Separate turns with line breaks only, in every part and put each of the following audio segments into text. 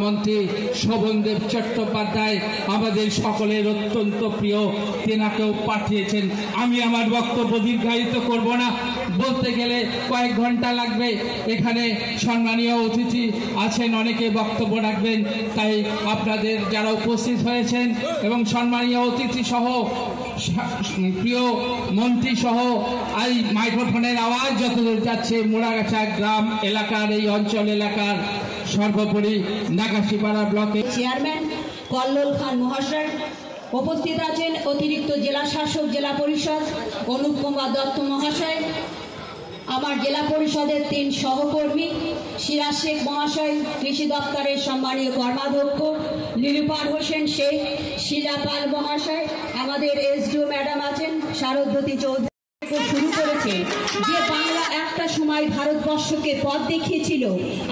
মন্ত্রী শোভনদেব চট্টোপাধ্যায় আমাদের সকলের অত্যন্ত প্রিয়, তেনাকেও পাঠিয়েছেন। আমি আমার বক্তব্য দীর্ঘায়িত করব না, বলতে গেলে কয়েক ঘন্টা লাগবে। এখানে সম্মানীয় অতিথি আছেন, অনেকে বক্তব্য রাখবেন, তাই আপনাদের যারা উপস্থিত হয়েছেন এবং সম্মানীয় অতিথি সহ প্রিয় মন্ত্রী সহ এই মাইক্রোফোনের আওয়াজ যতদূর যাচ্ছে মোড়াগাছা গ্রাম এলাকার, এই অঞ্চল এলাকার, সর্বোপরি নাগাছিপাড়া ব্লকের
চেয়ারম্যান কল্লোল খান মহাশয় উপস্থিত আছেন, অতিরিক্ত জেলা শাসক জেলা পরিষদ অনুপ কুমার দত্ত মহাশয়, আমার জেলা পরিষদের 3 সহকর্মী, সিরাজ শেখ মহাশয়, কৃষি দপ্তরের সম্মানীয় কর্মাধ্যক্ষ লিলুপার হোসেন শেখ, শিলা পাল মহাশয়, আমাদের এসডিও ম্যাডাম আছেন, শারদবতী চৌধুরী শুরু করেছে। যে বাংলা একটা সময় ভারতবর্ষকে পথ দেখিয়েছিল,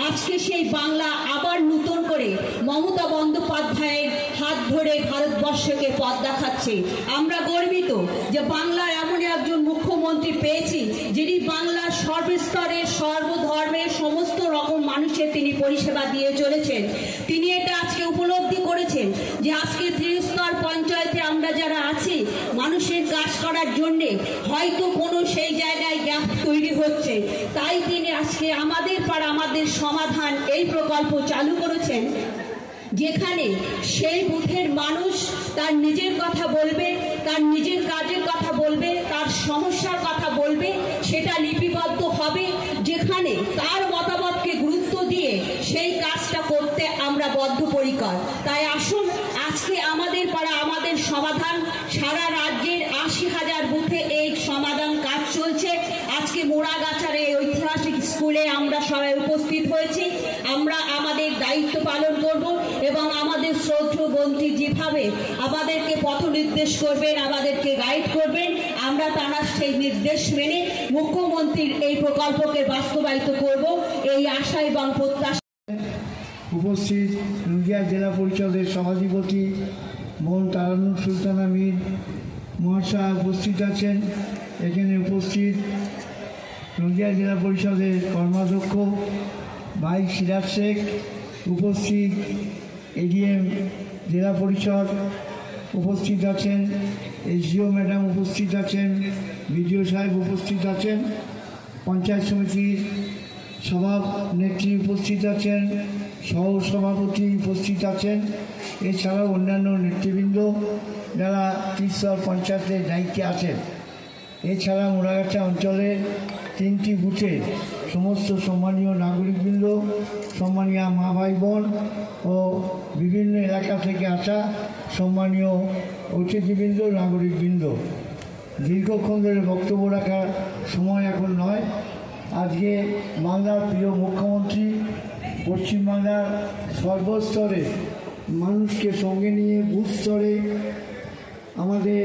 আজকে সেই বাংলা আবার নতুন করে মমতা বন্দ্যোপাধ্যায়ের হাত ধরে ভারতবর্ষকে পথ দেখাচ্ছে। আমরা গর্বিত যে বাংলার এমন একজন মুখ্যমন্ত্রী পেয়েছি যিনি বাংলার সর্বস্তরের সর্বধর্মের সমস্ত রকম মানুষের তিনি পরিষেবা দিয়ে চলেছেন। তিনি এটা আজকে উপলব্ধি করেছেন যে আজকে ত্রিস্তর পঞ্চায়েতে আমরা যারা আছি মানুষের কাজ করার জন্যে হয়তো কোনো সেই জায়গায় গ্যাপ তৈরি হচ্ছে, তাই তিনি আজকে আমাদের পাড়া আমাদের সমাধান এই প্রকল্প চালু করেছেন, যেখানে সেই বুথের মানুষ তার নিজের কথা বলবে, তার নিজের কাজের কথা বলবে, তার সমস্যার কথা বলবে, সেটা লিপিবদ্ধ হবে, যেখানে তার মতামতকে গুরুত্ব দিয়ে সেই কাজটা করতে আমরা বদ্ধপরিকর। তাই আসুন, আজকে আমাদের পাড়া আমাদের সমাধান, সারা রাজ্যের 80,000 বুথে এই সমাধান কাজ চলছে। আজকে মোড়াগাছার এই ঐতিহাসিক স্কুলে আমরা সবাই উপস্থিত হয়েছি। আমরা আমাদের দায়িত্ব পালন করব এবং আমাদের শ্রদ্ধেয় মন্ত্রী যেভাবে আমাদেরকে পথ নির্দেশ করবেন, আমাদেরকে গাইড করবেন, আমরা তারা সেই নির্দেশ মেনে মুখ্যমন্ত্রীর এই প্রকল্পকে বাস্তবায়িত করব, এই আশা এবং প্রত্যাশা।
উপস্থিত নদিয়া জেলা পরিষদের সভাধিপতি বোন তারানুর সুলতানা মীর মহাশয় উপস্থিত আছেন। এখানে উপস্থিত নদিয়া জেলা পরিষদের কর্মাধ্যক্ষ ভাই সিরাজ শেখ, উপস্থিত এডিএম জেলা পরিষদ উপস্থিত আছেন, এসডিও ম্যাডাম উপস্থিত আছেন, বিডিও সাহেব উপস্থিত আছেন, পঞ্চায়েত সমিতির সভানেত্রী উপস্থিত আছেন, সহ সভাপতি উপস্থিত আছেন, এছাড়াও অন্যান্য নেতৃবৃন্দ যারা ত্রিস্তর পঞ্চায়েতের দায়িত্বে আছেন। এছাড়া মোড়াগাছা অঞ্চলের 3টি বুথে সমস্ত সম্মানীয় নাগরিকবৃন্দ, সম্মানীয় মা ভাই বোন ও বিভিন্ন এলাকা থেকে আসা সম্মানীয় অতিথিবৃন্দ, নাগরিকবৃন্দ, দীর্ঘক্ষণ ধরে বক্তব্য রাখার সময় এখন নয়। আজকে বাংলার প্রিয় মুখ্যমন্ত্রী পশ্চিমবাংলার সর্বস্তরে মানুষকে সঙ্গে নিয়ে বুথ স্তরে আমাদের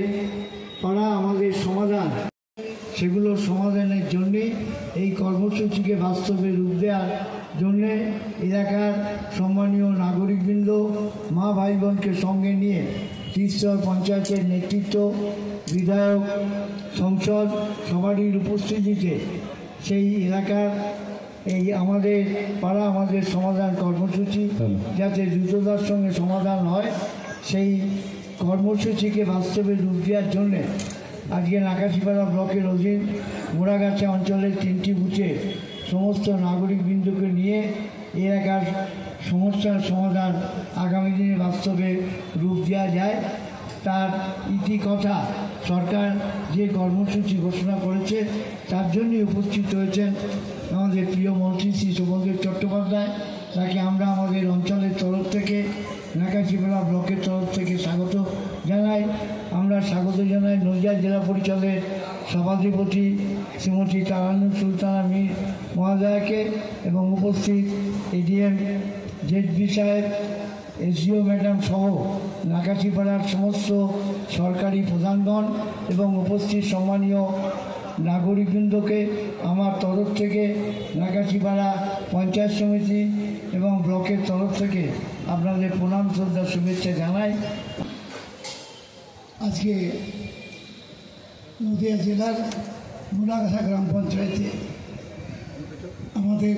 পাড়া আমাদের সমাধান, সেগুলো সমাধানের জন্যে এই কর্মসূচিকে বাস্তবে রূপ দেওয়ার জন্যে এলাকার সম্মানীয় নাগরিকবৃন্দ, মা ভাই বোনকে সঙ্গে নিয়ে ত্রিস্তর পঞ্চায়েতের নেতৃত্ব, বিধায়ক, সংসদ সবারই উপস্থিতিতে সেই এলাকার এই আমাদের পাড়া আমাদের সমাধান কর্মসূচি যাতে দ্রুততার সঙ্গে সমাধান হয়, সেই কর্মসূচিকে বাস্তবে রূপ দেওয়ার জন্যে আজকে নাগাছিপাড়া ব্লকের অধীন মোড়াগাছা অঞ্চলের 3টি বুথে সমস্ত নাগরিকবৃন্দকে নিয়ে এলাকার সমস্যার সমাধান আগামী দিনে বাস্তবে রূপ দেওয়া যায় তার ইতিকথা সরকার যে কর্মসূচি ঘোষণা করেছে তার জন্যই উপস্থিত হয়েছেন আমাদের প্রিয় মন্ত্রী শ্রী শোভনদেব চট্টোপাধ্যায়। তাকে আমরা আমাদের অঞ্চলের তরফ থেকে, নাগাছিপাড়া ব্লকের তরফ থেকে স্বাগত জানাই। আমরা স্বাগত জানাই নদিয়া জেলা পরিষদের সভাধিপতি শ্রীমতী তারানুর সুলতানা মীর মহোদয়াকে এবং উপস্থিত এডিএম জেডবি সাহেব, এসডিও ম্যাডাম সহ নাগাছিপাড়ার সমস্ত সরকারি প্রধানগণ এবং উপস্থিত সম্মানীয় নাগরিকবৃন্দকে আমার তরফ থেকে নাগাছিপাড়া পঞ্চায়েত সমিতি এবং ব্লকের তরফ থেকে আপনাদের প্রণাম শ্রদ্ধা শুভেচ্ছা জানাই। আজকে নদিয়া জেলার মোড়াগাছা গ্রাম পঞ্চায়েতে আমাদের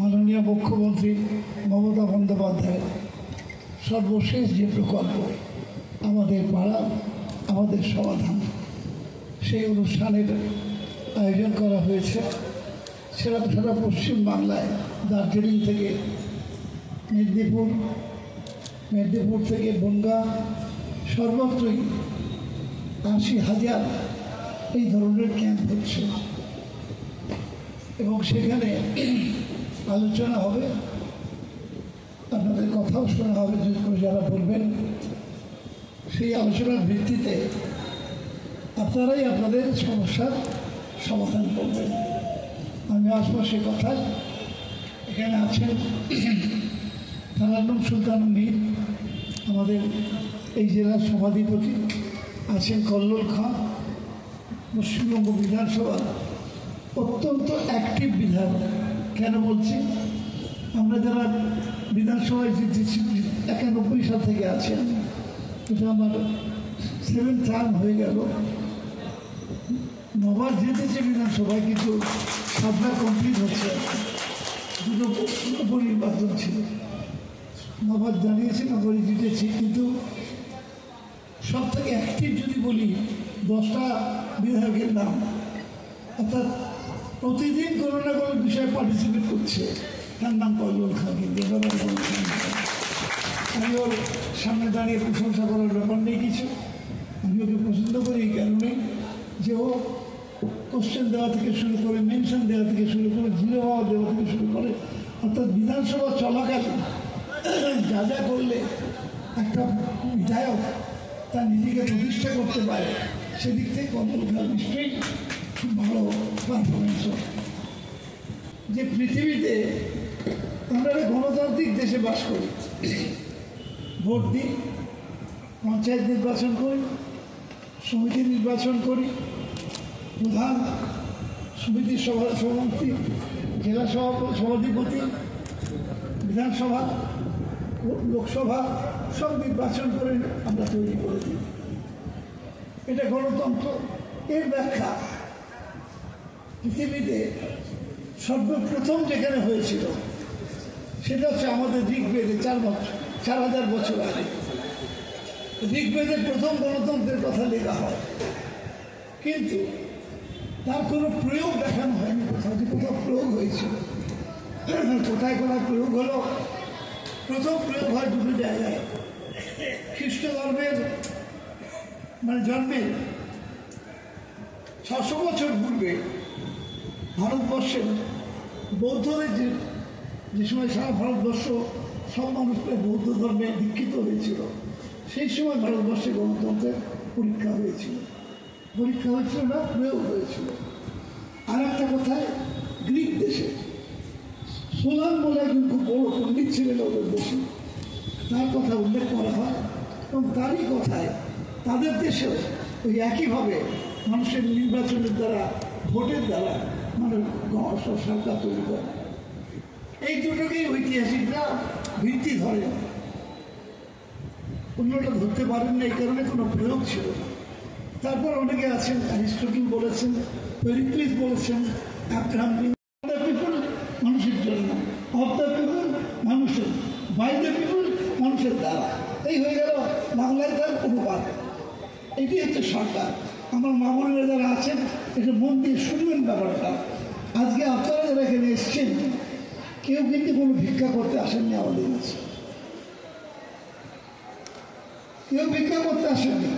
মাননীয় মুখ্যমন্ত্রী মমতা বন্দ্যোপাধ্যায়ের সর্বশেষ যে প্রকল্প আমাদের পাড়া আমাদের সমাধান, সেই অনুষ্ঠানের আয়োজন করা হয়েছে। সেটা সারা পশ্চিমবাংলায় দার্জিলিং থেকে মেদিনীপুর থেকে বনগাঁ সর্বত্রই 80,000 এই ধরনের ক্যাম্প হচ্ছে এবং সেখানে আলোচনা হবে, আপনাদের কথাও শোনা হবে যারা বলবেন। সেই আলোচনার ভিত্তিতে আপনারাই আপনাদের সমস্যার সমাধান করবেন। আমি আসবো সে কথায়। এখানে আছেন তারান্নুম সুলতান মীর, আমাদের এই জেলার সভাধিপতি, আছেন কল্লোল খান, পশ্চিমবঙ্গ বিধানসভা অত্যন্ত অ্যাক্টিভ বিধায়ক। কেন বলছি, আমরা যারা বিধানসভায় জিতেছি 91 সাল থেকে আছেন, এটা আমার 7th টার্ম হয়ে গেল। 9বার জিতেছে বিধানসভায়, কিন্তু 7বার কমপ্লিট হচ্ছে। দুটো উপনির্বাচন ছিল, 9বার জানিয়েছি, 9বারই জিতেছি। কিন্তু সব থেকে অ্যাক্টিভ যদি বলি 10টা বিধায়কের নাম, অর্থাৎ প্রতিদিন কোনো না কোনো বিষয়ে পার্টিসিপেট করছে, তার নাম কল্লোল খান। কিন্তু আমি ওর সামনে দাঁড়িয়ে প্রশংসা করার ব্যাপার নেই কিছু। আমি ওকে পছন্দ করি এই কারণে যে ও কোশ্চেন দেওয়া থেকে শুরু করে, মেনশন দেওয়া থেকে শুরু করে, জিরো হওয়া দেওয়া থেকে শুরু করে, অর্থাৎ বিধানসভা চলাকালীন যা যা করলে একটা বিধায়ক তার নিজেকে প্রতিষ্ঠা করতে পারে, সেদিক থেকে কল্লোল খান নিশ্চয়ই খুব ভালো পারফরমেন্স। যে পৃথিবীতে আমরা একটা গণতান্ত্রিক দেশে বাস করি, ভোট দিই, পঞ্চায়েত নির্বাচন করি, সমিতি নির্বাচন করি, প্রধান সমিতির সভাপতি, জেলা সভাধিপতি, বিধানসভা, লোকসভা সব নির্বাচন করে আমরা তৈরি করে দিই। এটা গণতন্ত্র। এর ব্যাখ্যা পৃথিবীতে সর্বপ্রথম যেখানে হয়েছিল সেটা হচ্ছে আমাদের ঋগ্বেদে 4,000 বছর আগে। ঋগ্বেদে প্রথম গণতন্ত্রের কথা লেখা হয়, কিন্তু তার কোনো প্রয়োগ দেখানো হয়নি কোথাও, যে কোথাও প্রয়োগ হয়েছিল। কোথায় কোথায় প্রয়োগ হলো? প্রথম প্রয়োগ হয় দুটো জায়গায়। খ্রিস্ট ধর্মের জন্মের 600 বছর পূর্বে ভারতবর্ষের বৌদ্ধদের যে সময় সারা ভারতবর্ষ সব মানুষ বৌদ্ধ ধর্মে দীক্ষিত হয়েছিল, সেই সময় ভারতবর্ষে গণতন্ত্রের পরীক্ষা হয়েছিল না, প্রয়োগ হয়েছিল। আর একটা কথায় গ্রিক দেশে সোলান বলে একজন খুব বড় পণ্ডিত ছিলেন ওদের দেশে, তার কথা উল্লেখ করা হয় এবং তারই কথায় তাদের দেশেও ওই একইভাবে মানুষের নির্বাচনের দ্বারা, ভোটের দ্বারা সরকার তৈরি করে। এই দুটোকেই ঐতিহাসিকরা ভিত্তি ধরে, অন্যটা ধরতে পারেন না, এই কারণে কোনো প্রয়োগ ছিল না। তারপর অনেকে আছেন, অ্যারিস্টটল বলেছেন, পেরিক্লিস বলেছেন, অ্যাব্রাহাম পিপল মানুষের জন্য, অফ দ্য পিপল মানুষের, বাই দ্য পিপল মানুষের দ্বারা। এই হয়ে গেল বাংলায় তার অনুবাদ। এটি হচ্ছে সরকার। আমার মামুনেরা যারা আছেন, এটা মন দিয়ে শুনবেন ব্যাপারটা। আজকে আপনারা যারা এখানে এসছেন, কেউ কিন্তু কোনো ভিক্ষা করতে আসেননি আমাদের কাছে, কেউ ভিক্ষা করতে আসেননি।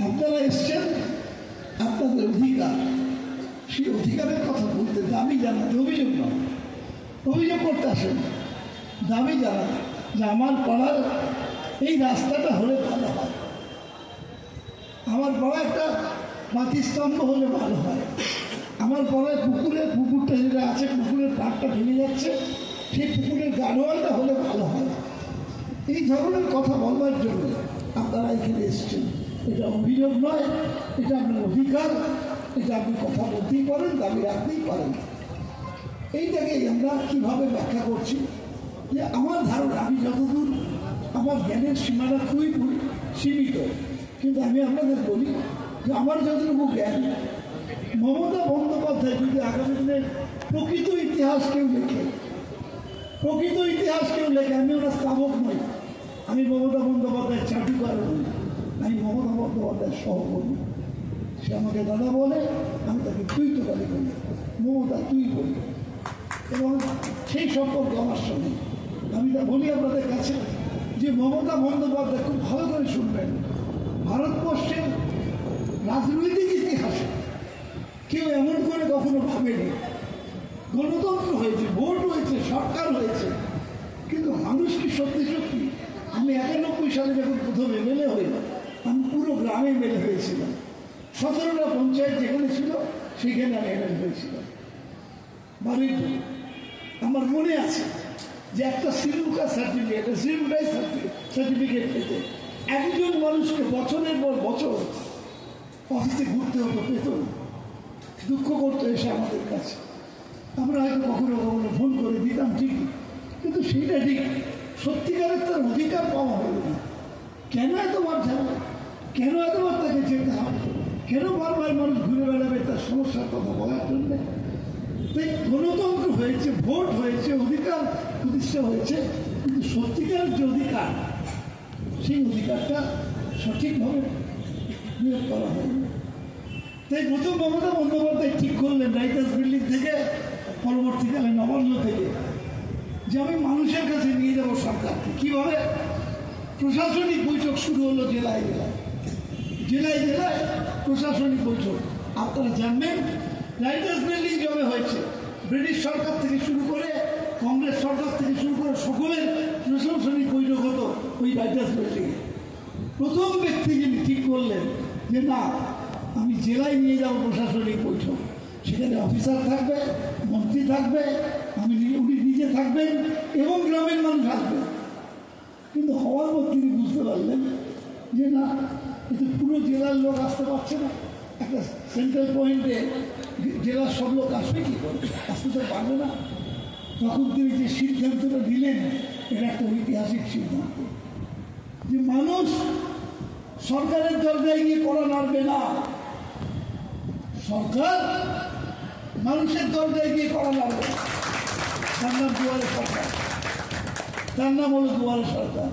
আপনারা এসছেন আপনাদের অধিকার, সেই অধিকারের কথা বলতে, দাবি জানাতে, অভিযোগ নয়, অভিযোগ করতে আসেন, দাবি জানাতে যে আমার পাড়ার এই রাস্তাটা হলে ভালো হয়, আমার পাড়ায় একটা বাতিস্তম্ভ হলে ভালো হয়, আমার পাড়ায় পুকুরটা যেটা আছে, পুকুরের পাড়টা ভেঙে যাচ্ছে, সেই পুকুরের গাড়োয়ালটা হলে ভালো হয়। এই ধরনের কথা বলবার জন্য আপনারা এখানে এসছেন। এটা অভিযোগ নয়, এটা আপনার অধিকার, এটা আপনি কথা বলতেই পারেন, দাবি রাখতেই পারেন। এইটাকেই আমরা কীভাবে ব্যাখ্যা করছি যে আমার ধারণা, আমি যতদূর, আমার জ্ঞানের সীমাটা খুবই সীমিত, কিন্তু আমি আপনাদের বলি যে আমার যতটুকু জ্ঞান, মমতা বন্দ্যোপাধ্যায় যদি আগামী দিনের প্রকৃত ইতিহাস কেউ লেখে, আমি ওনার স্থাবক নই, আমি মমতা বন্দ্যোপাধ্যায়ের চাটুকার নই, আমি মমতা বন্দ্যোপাধ্যায়ের সহকর্মী। সে আমাকে দাদা বলে, আমি তাকে তুই তো বলি, মমতা তুই বলি, এবং সেই সম্পর্ক আমার সঙ্গে। আমি তা বলি আপনাদের কাছে যে মমতা বন্দ্যোপাধ্যায় খুব ভালো করে শুনবেন, ভারতবর্ষের রাজনৈতিক ইতিহাসে কেউ এমন করে কখনো ভাবেনি। গণতন্ত্র হয়েছে, ভোট হয়েছে, সরকার হয়েছে, কিন্তু মানুষ কি সত্যি সত্যি, আমি 91 সালে যখন প্রথম এমএলএ হই, আমি পুরো গ্রামে এমএলএ হয়েছিলাম। 17টা পঞ্চায়েত যেখানে ছিল সেখানে আমি এমএলএ হয়েছিলাম। বাড়ির আমার মনে আছে যে একটা সিরুকা সার্টিফিকেট, সার্টিফিকেট পেতে একজন মানুষকে বছরের পর বছর অফিসে ঘুরতে হতো, পেত না, দুঃখ করতো এসে আমাদের কাছে। আমরা হয়তো কখনো কখনো ফোন করে দিতাম ঠিকই, কিন্তু সেইটা ঠিক সত্যিকারের তার অধিকার পাওয়া হলো না। কেন এতবার যাবে, কেন এতবার তাকে যেতে হবে, কেন বারবার মানুষ ঘুরে বেড়াবে তার সমস্যার কথা বলার জন্য? তাই গণতন্ত্র হয়েছে, ভোট হয়েছে, অধিকার প্রতিষ্ঠা হয়েছে, কিন্তু সত্যিকারের যে অধিকার, সেই অধিকারটা সঠিকভাবে নিয়োগ করা হয়নি। তাই প্রথম মমতা বন্দ্যোপাধ্যায় ঠিক করলেন রাইটার্স বিল্ডিং থেকে, পরবর্তীকালে নবান্ন থেকে, যে আমি মানুষের কাছে নিয়ে যাবো সরকারকে। কীভাবে? প্রশাসনিক বৈঠক শুরু হলো জেলায় জেলায় প্রশাসনিক বৈঠক। আপনারা জানবেন রাইটার্স বিল্ডিং জমে হয়েছে, ব্রিটিশ সরকার থেকে শুরু করে, কংগ্রেস সরকার থেকে শুরু করে সকলের প্রশাসনিক বৈঠক হতো ওই রাইটার্স বিল্ডিংয়ে। প্রথম ব্যক্তি যিনি ঠিক করলেন যে না, আমি জেলায় নিয়ে যাব প্রশাসনিক বৈঠক, সেখানে অফিসার থাকবে, মন্ত্রী থাকবে, উনি নিজে থাকবেন এবং গ্রামের মানুষ আসবেন। কিন্তু হওয়ার পর তিনি বুঝতে পারলেন যে না, এতে পুরো জেলার লোক আসতে পারছে না, একটা সেন্ট্রাল পয়েন্টে জেলার সব লোক আসবে কী করে, আসতে তো পারবে না। তখন তিনি যে সিদ্ধান্তটা নিলেন, এটা একটা ঐতিহাসিক সিদ্ধান্ত, যে মানুষ সরকারের দরজায় গিয়ে কড়া নাড়বে না, সরকার মানুষের দরজায় গিয়ে কড়া নাড়বে না। তার নাম দুয়ারে সরকার, তার নাম হলো দুয়ারে সরকার।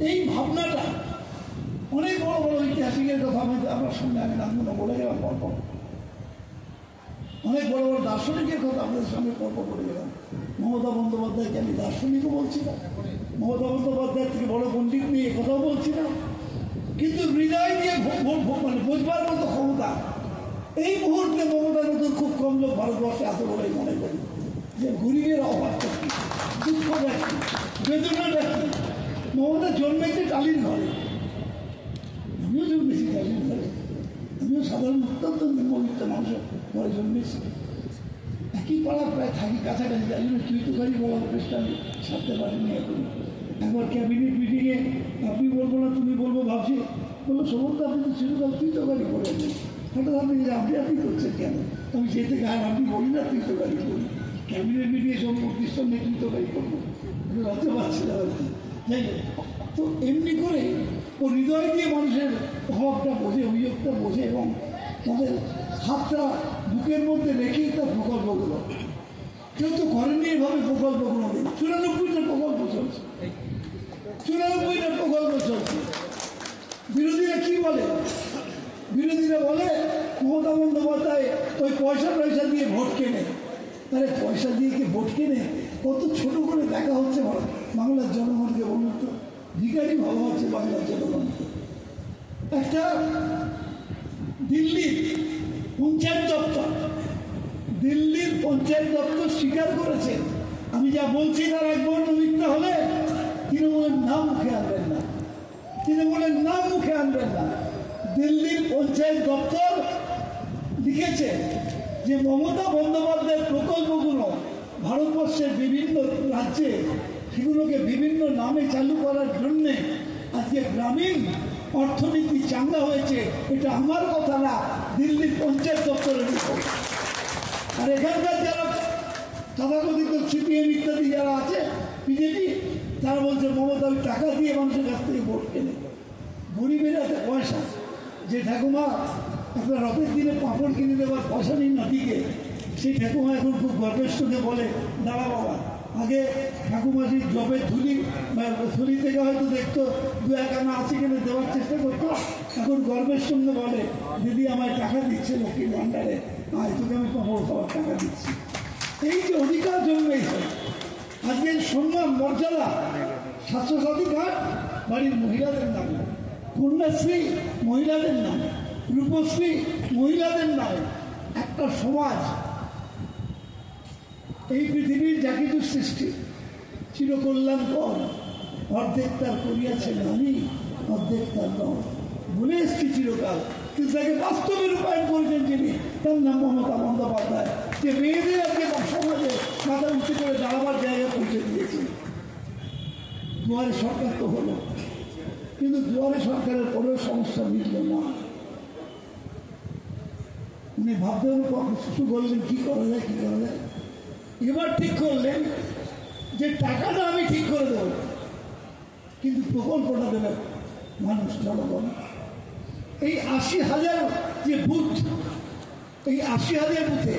এই ভাবনাটা অনেক বড় বড় ঐতিহাসিকের কথা আমার সামনে আমি নামগুলো বলে গেলাম পর্ব, অনেক বড় বড় দার্শনিকের কথা আপনাদের সামনে পর্ব করে গেলাম। মমতা বন্দ্যোপাধ্যায়কে আমি দার্শনিকও বলছি না, মমতা বন্দ্যোপাধ্যায়ের থেকে বড় পণ্ডিত নিয়ে কথাও বলছি না, কিন্তু হৃদয় দিয়ে মানে বোঝবার মতো ক্ষমতা এই মুহূর্তে মমতার মতন খুব কম লোক ভারতবর্ষে এত বলেই মনে করি। যে গরিবের অভাবটা কি, দুঃখ দেখি, বেদনা দেখি। মমতা জন্মেছে টালির ঘরে, আমিও জন্মেছি টালির ঘরে, আমিও সাধারণ অত্যন্ত নিম্নবিত্ত মানুষের ঘরে জন্মেছি। একই পাড়া প্রায় থাকি, কাছাকাছি, তাই জন্য চৈতকারী বলার চেষ্টা আমি সারতে পারিনি এখন। একবার ক্যাবিনেট মিটিংয়ে আপনি বলবো না তুমি বলবো ভাবছি, বললো সমস্ত আপনি তো চিরকাল চৈতকারী করে নেই, হঠাৎ আপনি আপনি করছেন কেন? আমি সেই থেকে আর আপনি বলি না চৈতকারী করি, ক্যাবিনেট মিটিংয়ে সব প্রতিষ্ঠান নিয়ে চৈতকারী করবো, রাজ্য পাচ্ছি না আর কি। যাই হোক, তো এমনি করে ও হৃদয় দিয়ে মানুষের অভাবটা বোঝে, অভিযোগটা বোঝে, এবং তাদের হাতটা বুকের মধ্যে রেখেই তার প্রকল্পগুলো। কেউ তো করেননি এভাবে প্রকল্পগুলো নেই। 94টা প্রকল্প চলছে, 94টা প্রকল্প চলছে। বিরোধীরা কি বলে? বিরোধীরা বলে মমতা বন্দ্যোপাধ্যায় ওই পয়সা দিয়ে ভোট কেনে। তাহলে পয়সা দিয়ে কি ভোট কেনে? কত ছোট করে দেখা হচ্ছে বাংলার জনগণকে, বলুন তো, ভিখারি ভাবা হচ্ছে বাংলার জনগণকে। একটা দিল্লির পঞ্চায়েত দপ্তর স্বীকার করেছে, আমি যা বলছি তার এক বর্ণ মিথ্যা হলে তৃণমূলের নাম মুখে আনবেন না, তৃণমূলের নাম মুখে আনবেন না। দিল্লির পঞ্চায়েত দপ্তর লিখেছে যে মমতা বন্দ্যোপাধ্যায়ের প্রকল্পগুলো ভারতবর্ষের বিভিন্ন রাজ্যে সেগুলোকে বিভিন্ন নামে চালু করার জন্যে আজকে গ্রামীণ অর্থনীতি চাঙ্গা হয়েছে। এটা আমার কথা না, দিল্লির পঞ্চায়েত দপ্তরের রিপোর্ট। আর এখানকার যারা তথাকথিত সিপিএম ইত্যাদি যারা আছে, বিজেপি, তারা বলছে মমতা ওই টাকা দিয়ে মানুষের কাছ থেকে ভোট কেনে। গরিবের হাতে পয়সা, যে ঠাকুমা একটা রথের দিনে পাঁপড় কিনে দেওয়ার পয়সা নেই নাতিকে, সেই ঠাকুমা এখন খুব গর্বের সঙ্গে বলে, দাঁড়া বাবা, আগে ঠাকুমাজির জবের থলি থেকে হয়তো দেখতো 2-1 আনা আছে কিনে দেওয়ার চেষ্টা করতো, এখন গর্বের সঙ্গে বলে, দিদি আমায় টাকা দিচ্ছে লক্ষ্মীর ভাণ্ডারে, আজ তোকে আমি পাঁপড় খাওয়ার টাকা দিচ্ছি। এই যে অধিকার জন্মেছে, আজকের সম্মান মর্যাদা, স্বাস্থ্যসাথী কার্ড বাড়ির মহিলাদের নামে, কন্যাশ্রী মহিলাদের নামে, রূপশ্রী মহিলাদের নামে, একটা সমাজ, এই পৃথিবীর যা কিছু সৃষ্টি চিরকল্যাণকর, অর্ধেক তার করিয়াছেন আমি, অর্ধেক তার নয় বলে এসছি চিরকাল, কিন্তু তাকে বাস্তবে রূপায়ণ করেছেন যিনি, তার নাম মমতা বন্দ্যোপাধ্যায়, যে মেয়েদের আজকে সমাজে মাথা উঁচু করে দাঁড়াবার জায়গায় পৌঁছে দিয়েছে। দুয়ারে সরকার তো হলো, কিন্তু দুয়ারে সরকারের পরেও সমস্যা মিটল না। উনি ভাবতে শুরু করলেন কি করা যায়, কি করা যায়। এবার ঠিক করলেন যে টাকাটা আমি ঠিক করে দেব, কিন্তু প্রকল্পটা দেবে মানুষ, জনগণ। এই 80,000 যে বুথ, এই 80,000 বুথে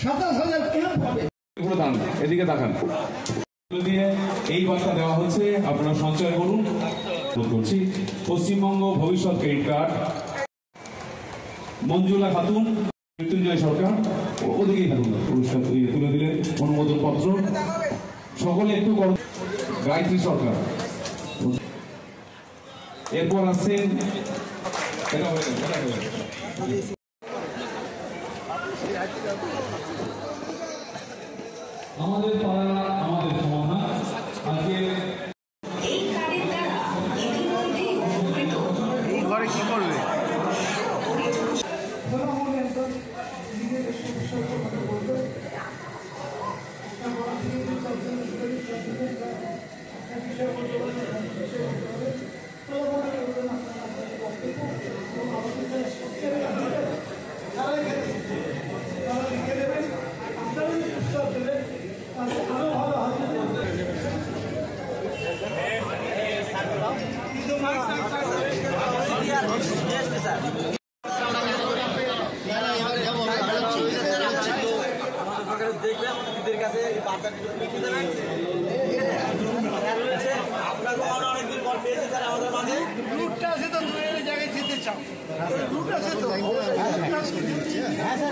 27,000 ক্যাম্প হবে।
এদিকে তাকান, দিয়ে এই বার্তা দেওয়া হচ্ছে, আপনারা সঞ্চয় করুন। করছি পশ্চিমবঙ্গ ভবিষ্যৎ ক্রেডিট কার্ড, মঞ্জুলা খাতুন, মৃত্যুঞ্জয় সরকার, ওদিকেই থাকুন, পুরস্কার তুলে দিলেন অনুমোদন পত্র, সকলে একটু গায়ত্রী সরকার। এরপর আসছেন আমাদের পাড়া আমাদের সমাধান। আজকে
এই ঘরে কি করবে?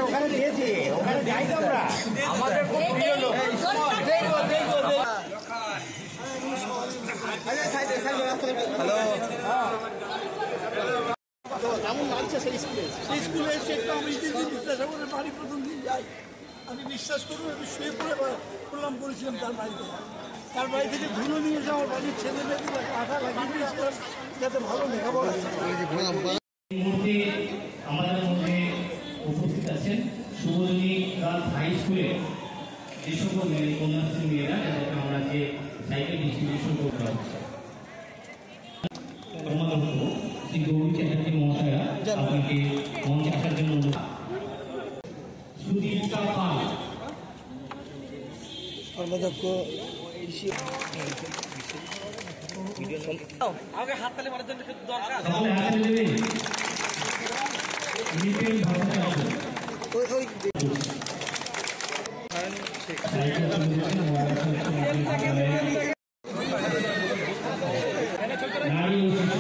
ওখানে দিয়েছি, ওখানে যাই তো আমরা, আমাদের খুব প্রিয় লোক। কেমন লাগছে সেই স্কুলে?
সেই স্কুলে এসে একটু আমি বিদ্যাসাগরের বাড়ি প্রথম দিন যাই, আমি বিশ্বাস করবো আমি শুয়ে পড়ে প্রণাম করেছিলাম তার বাড়িতে। তার বাড়ি থেকে ধুলো নিয়ে এসে আমার বাড়ির ছেলে মেয়েদের আশা লাগিয়ে দিয়েছিলাম যাতে ভালো লেখাপড়া।
এই মুহূর্তে আমাদের মধ্যে উপস্থিত আছেন শুভজনী গার্লস হাই স্কুলের যে সকল মেয়ে, কন্যাশ্রী মেয়েরা, যাদেরকে আমরা যে সাইকেল ডিস্ট্রিবিউশন করতে হচ্ছে। শ্রী গৌরী চ্যাটার্জি মহাশয়া আপনাকে মঞ্চে আসার জন্য অনুরোধ। সুদীপ্তা পাল,
কর্মাধ্যক্ষ
সকলে হাতে দেবেন। নিপেন ভট্টাচার্য, নারী ও শিশু